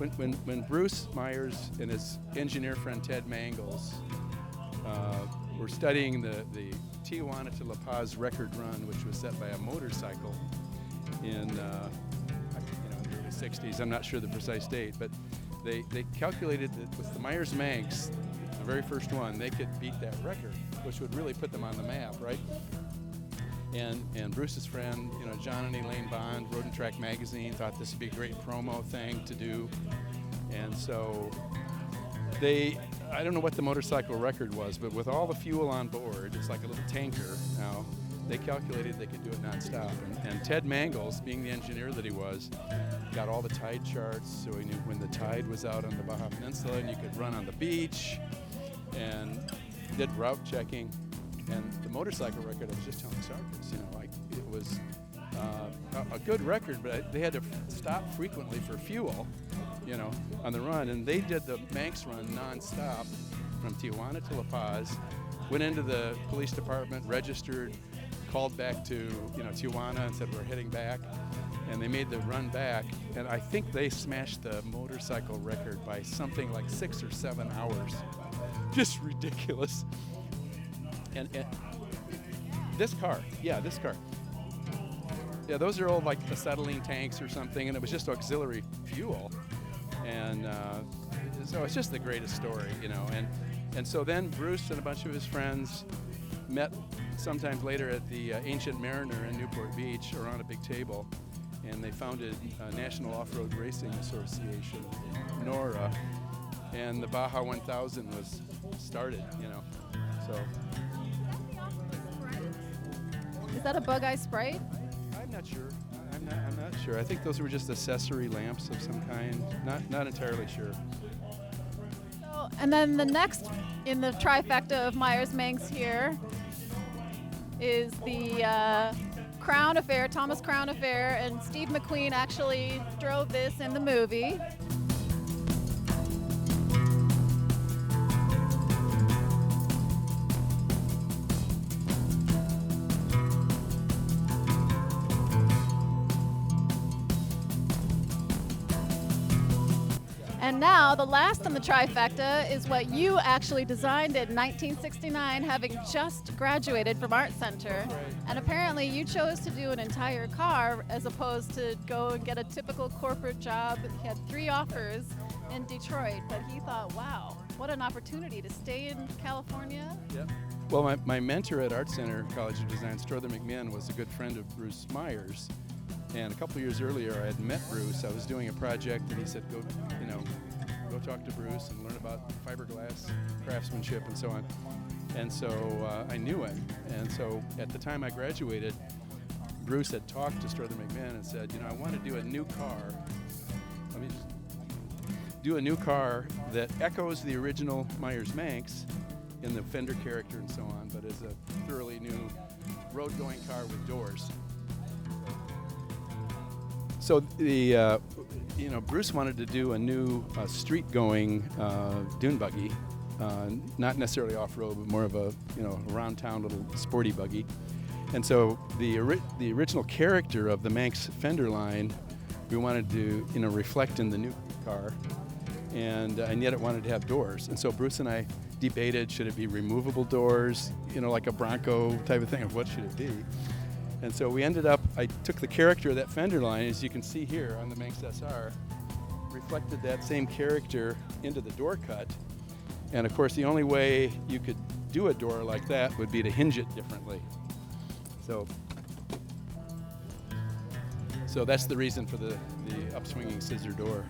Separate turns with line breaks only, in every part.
when Bruce Meyers and his engineer friend Ted Mangles were studying the Tijuana to La Paz record run, which was set by a motorcycle in the early 60s. I'm not sure the precise date, but they calculated that with the Meyers Manx, the very first one, they could beat that record, which would really put them on the map, right? And Bruce's friend, John and Elaine Bond, Road and Track magazine, thought this would be a great promo thing to do. And so I don't know what the motorcycle record was, but with all the fuel on board, it's like a little tanker now, they calculated they could do it nonstop. And Ted Mangles, being the engineer that he was, got all the tide charts, so he knew when the tide was out on the Baja Peninsula and you could run on the beach, and did route checking. And the motorcycle record, I was just telling Sarkis, it was a good record, but they had to stop frequently for fuel, on the run. And they did the Manx run nonstop from Tijuana to La Paz, went into the police department, registered, called back to Tijuana and said we're heading back. And they made the run back, and I think they smashed the motorcycle record by something like 6 or 7 hours. Just ridiculous. And this car, yeah, those are all like acetylene tanks or something, and it was just auxiliary fuel. And so it's just the greatest story, And so then Bruce and a bunch of his friends met sometime later at the Ancient Mariner in Newport Beach around a big table, and they founded National Off-Road Racing Association, NORRA, and the Baja 1000 was started, so.
Is that a Buggy Sprite?
I'm not sure. I'm not sure. I think those were just accessory lamps of some kind. Not entirely sure.
So, and then the next in the trifecta of Meyers Manx here is the Crowne Affair, Thomas Crowne Affair, and Steve McQueen actually drove this in the movie. And now the last in the trifecta is what you actually designed in 1969, having just graduated from Art Center.
Right.
And apparently you chose to do an entire car as opposed to go and get a typical corporate job. He had 3 offers in Detroit, but he thought, wow, what an opportunity to stay in California.
Yep. Well, my mentor at Art Center College of Design, Strother McMinn, was a good friend of Bruce Meyers. And a couple of years earlier, I had met Bruce. I was doing a project, and he said, go talk to Bruce and learn about fiberglass craftsmanship and so on. And so I knew him. And so at the time I graduated, Bruce had talked to Strother McMinn and said, I want to do a new car. Let me just do a new car that echoes the original Meyers Manx in the fender character and so on, but is a thoroughly new road-going car with doors. So the Bruce wanted to do a new street-going dune buggy, not necessarily off-road, but more of a around town little sporty buggy. And so the original character of the Manx fender line, we wanted to reflect in the new car, and yet it wanted to have doors. And so Bruce and I debated, should it be removable doors, like a Bronco type of thing, of what should it be? And so we ended up, I took the character of that fender line, as you can see here on the Manx SR, reflected that same character into the door cut. And of course, the only way you could do a door like that would be to hinge it differently. So that's the reason for the upswinging scissor door.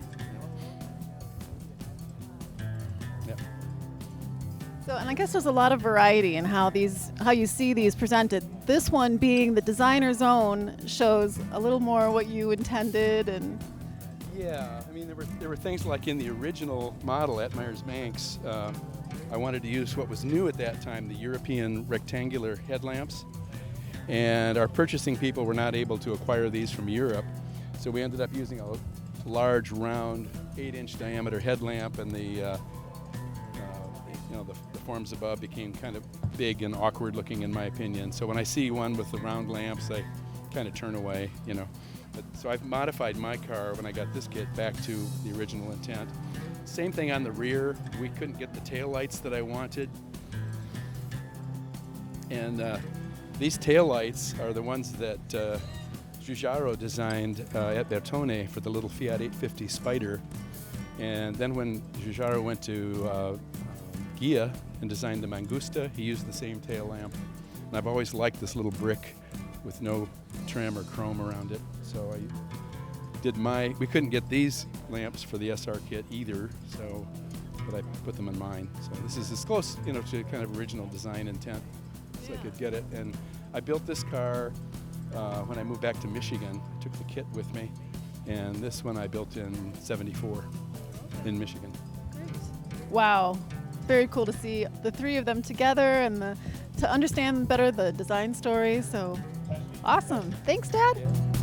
Yep.
So, and I guess there's a lot of variety in how you see these presented. This one, being the designer's own, shows a little more what you intended. And
yeah, I mean, there were things like in the original model at Meyers Manx, I wanted to use what was new at that time, the European rectangular headlamps. And our purchasing people were not able to acquire these from Europe, so we ended up using a large, round, 8-inch diameter headlamp, and the forms above became kind of big and awkward looking, in my opinion. So when I see one with the round lamps, I kind of turn away, So I've modified my car when I got this kit back to the original intent. Same thing on the rear. We couldn't get the tail lights that I wanted. And these tail lights are the ones that Giugiaro designed at Bertone for the little Fiat 850 Spider. And then when Giugiaro went to Ghia and designed the Mangusta, he used the same tail lamp. And I've always liked this little brick with no trim or chrome around it. So I did we couldn't get these lamps for the SR kit either, but I put them in mine. So this is as close, to kind of original design intent as I could get it. And I built this car when I moved back to Michigan. I took the kit with me, and this one I built in '74 in Michigan.
Wow, very cool to see the three of them together and to understand better the design story. So awesome. Thanks, Dad.
Yeah.